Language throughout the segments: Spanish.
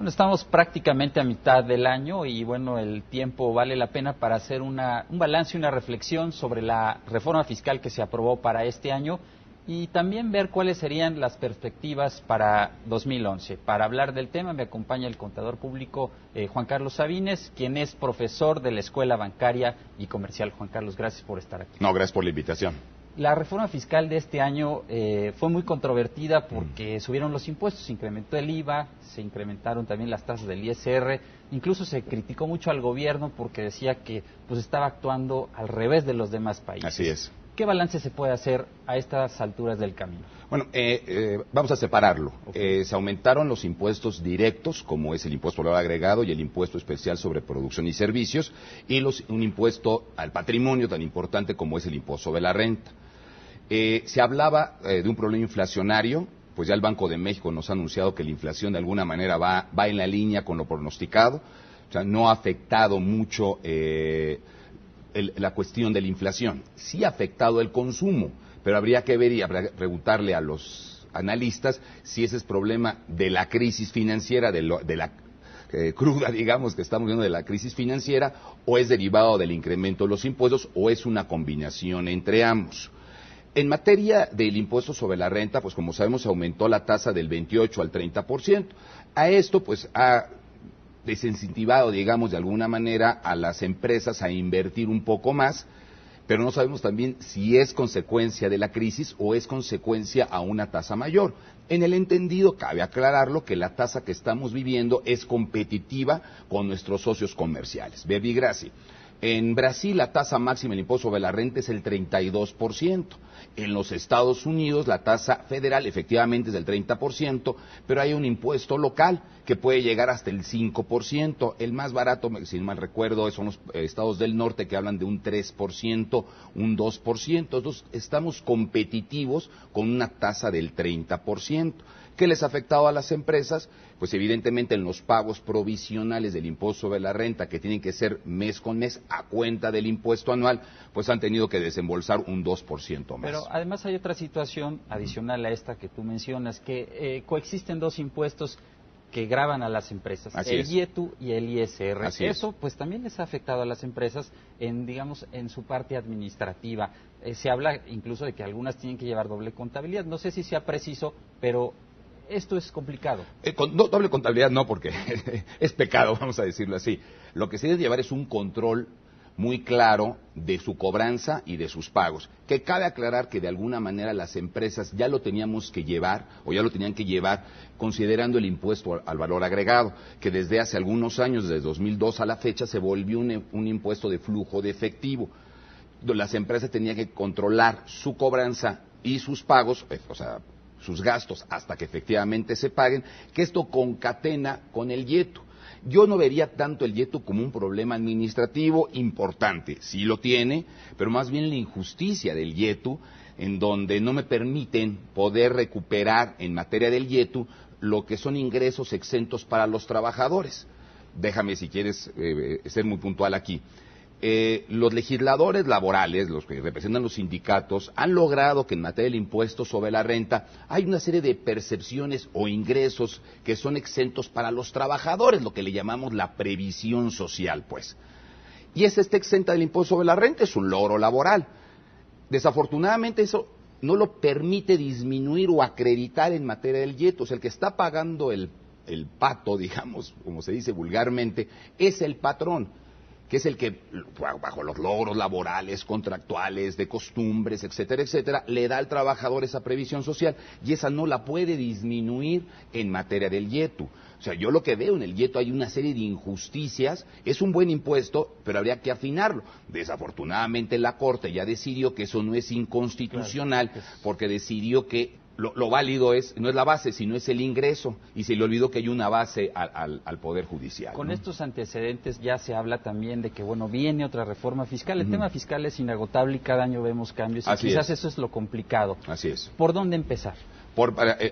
Bueno, estamos prácticamente a mitad del año y bueno, el tiempo vale la pena para hacer un balance y una reflexión sobre la reforma fiscal que se aprobó para este año y también ver cuáles serían las perspectivas para 2011. Para hablar del tema me acompaña el contador público Juan Carlos Sabines, quien es profesor de la Escuela Bancaria y Comercial. Juan Carlos, gracias por estar aquí. No, gracias por la invitación. La reforma fiscal de este año fue muy controvertida porque subieron los impuestos, se incrementó el IVA, se incrementaron también las tasas del ISR, incluso se criticó mucho al gobierno porque decía que pues estaba actuando al revés de los demás países. Así es. ¿Qué balance se puede hacer a estas alturas del camino? Bueno, vamos a separarlo. Se aumentaron los impuestos directos, como es el impuesto al valor agregado y el impuesto especial sobre producción y servicios, y un impuesto al patrimonio tan importante como es el impuesto sobre la renta. Se hablaba de un problema inflacionario, pues ya el Banco de México nos ha anunciado que la inflación de alguna manera va en la línea con lo pronosticado, o sea, no ha afectado mucho la cuestión de la inflación. Sí ha afectado el consumo, pero habría que ver y habría que preguntarle a los analistas si ese es problema de la crisis financiera, de la cruda, digamos, que estamos viendo de la crisis financiera, o es derivado del incremento de los impuestos, o es una combinación entre ambos. En materia del impuesto sobre la renta, pues como sabemos aumentó la tasa del 28 al 30%. A esto pues ha desincentivado, digamos, de alguna manera a las empresas a invertir un poco más, pero no sabemos también si es consecuencia de la crisis o es consecuencia a una tasa mayor. En el entendido, cabe aclararlo, que la tasa que estamos viviendo es competitiva con nuestros socios comerciales. Verbi Graci. En Brasil la tasa máxima del impuesto sobre la renta es el 32%. En los Estados Unidos la tasa federal efectivamente es del 30%, pero hay un impuesto local que puede llegar hasta el 5%. El más barato, si no mal recuerdo, son los estados del norte que hablan de un 3%, un 2%. Entonces estamos competitivos con una tasa del 30%. ¿Qué les ha afectado a las empresas? Pues evidentemente en los pagos provisionales del impuesto sobre la renta, que tienen que ser mes con mes a cuenta del impuesto anual, pues han tenido que desembolsar un 2% más. Pero además hay otra situación adicional a esta que tú mencionas, que coexisten dos impuestos que gravan a las empresas, Así el es. IETU y el ISR. Así Eso es. pues también les ha afectado a las empresas en, digamos, en su parte administrativa. Se habla incluso de que algunas tienen que llevar doble contabilidad. No sé si sea preciso, pero esto es complicado. Doble contabilidad no, porque es pecado, vamos a decirlo así. Lo que se debe llevar es un control muy claro de su cobranza y de sus pagos, que cabe aclarar que de alguna manera las empresas ya lo teníamos que llevar, o ya lo tenían que llevar, considerando el impuesto al valor agregado, que desde hace algunos años, desde 2002 a la fecha, se volvió un impuesto de flujo de efectivo. Las empresas tenían que controlar su cobranza y sus pagos, o sea, sus gastos hasta que efectivamente se paguen, que esto concatena con el IETU. Yo no vería tanto el IETU como un problema administrativo importante, sí lo tiene, pero más bien la injusticia del IETU, en donde no me permiten poder recuperar en materia del IETU lo que son ingresos exentos para los trabajadores. Déjame, si quieres, ser muy puntual aquí. Los legisladores laborales, los que representan los sindicatos, han logrado que en materia del impuesto sobre la renta hay una serie de percepciones o ingresos que son exentos para los trabajadores, lo que le llamamos la previsión social, pues. Y está exenta del impuesto sobre la renta, es un logro laboral. Desafortunadamente eso no lo permite disminuir o acreditar en materia del IETU, o sea, el que está pagando el pato, digamos, como se dice vulgarmente, es el patrón, que es el que, bajo los logros laborales, contractuales, de costumbres, etcétera, etcétera, le da al trabajador esa previsión social, y esa no la puede disminuir en materia del IETU. O sea, yo lo que veo en el IETU hay una serie de injusticias, es un buen impuesto, pero habría que afinarlo. Desafortunadamente la Corte ya decidió que eso no es inconstitucional, porque decidió que lo válido no es la base, sino es el ingreso, y se le olvidó que hay una base al Poder Judicial. Con estos antecedentes ya se habla también de que, bueno, viene otra reforma fiscal. El tema fiscal es inagotable y cada año vemos cambios, y quizás eso es lo complicado. Así es. ¿Por dónde empezar?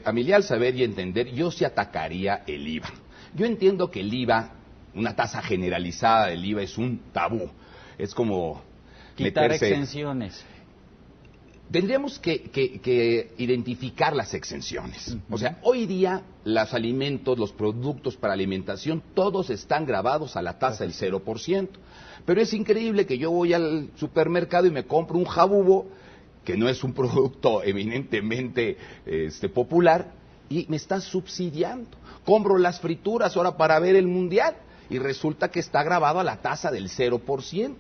A mi leal saber y entender, yo sí atacaría el IVA. Yo entiendo que el IVA, una tasa generalizada del IVA es un tabú, es como quitar exenciones. Tendríamos que identificar las exenciones. O sea, hoy día los alimentos, los productos para alimentación, todos están grabados a la tasa del 0%. Pero es increíble que yo voy al supermercado y me compro un jabugo, que no es un producto eminentemente popular, y me está subsidiando. Compro las frituras ahora para ver el mundial y resulta que está grabado a la tasa del 0%.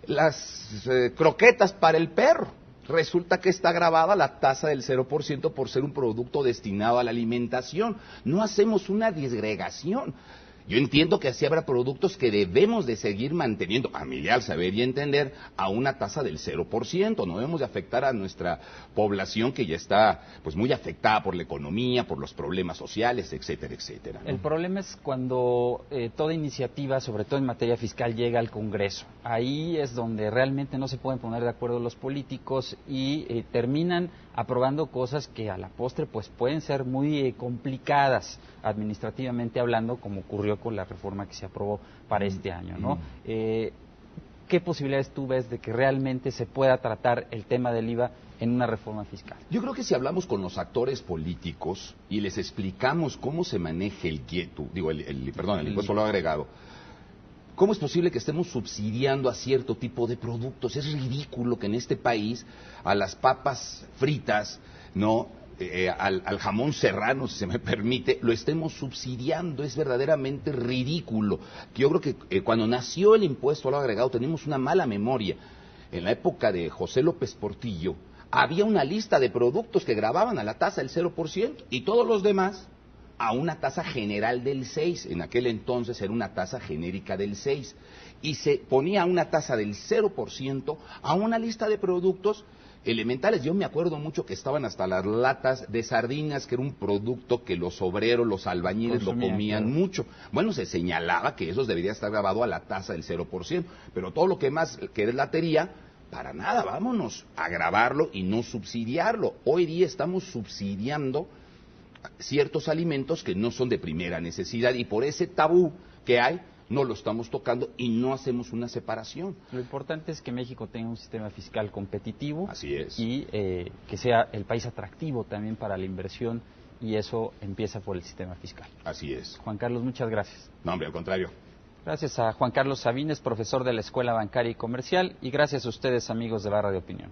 Las croquetas para el perro, resulta que está grabada la tasa del 0% por ser un producto destinado a la alimentación. No hacemos una disgregación. Yo entiendo que así habrá productos que debemos de seguir manteniendo, a mi al saber y entender, a una tasa del 0%. No debemos de afectar a nuestra población que ya está pues muy afectada por la economía, por los problemas sociales, etcétera, etcétera, ¿no? El problema es cuando toda iniciativa, sobre todo en materia fiscal, llega al Congreso. Ahí es donde realmente no se pueden poner de acuerdo los políticos y terminan aprobando cosas que a la postre pues pueden ser muy complicadas administrativamente hablando, como ocurrió con la reforma que se aprobó para este año, ¿no? ¿Qué posibilidades tú ves de que realmente se pueda tratar el tema del IVA en una reforma fiscal? Yo creo que si hablamos con los actores políticos y les explicamos cómo se maneja el impuesto al valor agregado, ¿cómo es posible que estemos subsidiando a cierto tipo de productos? Es ridículo que en este país a las papas fritas, ¿no? Al jamón serrano, si se me permite, lo estemos subsidiando. Es verdaderamente ridículo. Yo creo que cuando nació el impuesto al valor agregado tenemos una mala memoria. En la época de José López Portillo había una lista de productos que grababan a la tasa del 0% y todos los demás a una tasa general del 6%. En aquel entonces era una tasa genérica del 6%. Y se ponía una tasa del 0% a una lista de productos elementales. Yo me acuerdo mucho que estaban hasta las latas de sardinas, que era un producto que los obreros, los albañiles lo comían mucho. Bueno, se señalaba que eso debería estar grabado a la tasa del 0%, pero todo lo que más, que es latería, para nada, vámonos a grabarlo y no subsidiarlo. Hoy día estamos subsidiando ciertos alimentos que no son de primera necesidad y por ese tabú que hay, no lo estamos tocando y no hacemos una separación. Lo importante es que México tenga un sistema fiscal competitivo. Así es. Y que sea el país atractivo también para la inversión, y eso empieza por el sistema fiscal. Así es. Juan Carlos, muchas gracias. No, hombre, al contrario. Gracias a Juan Carlos Sabines, profesor de la Escuela Bancaria y Comercial, y gracias a ustedes, amigos de Barra de Opinión.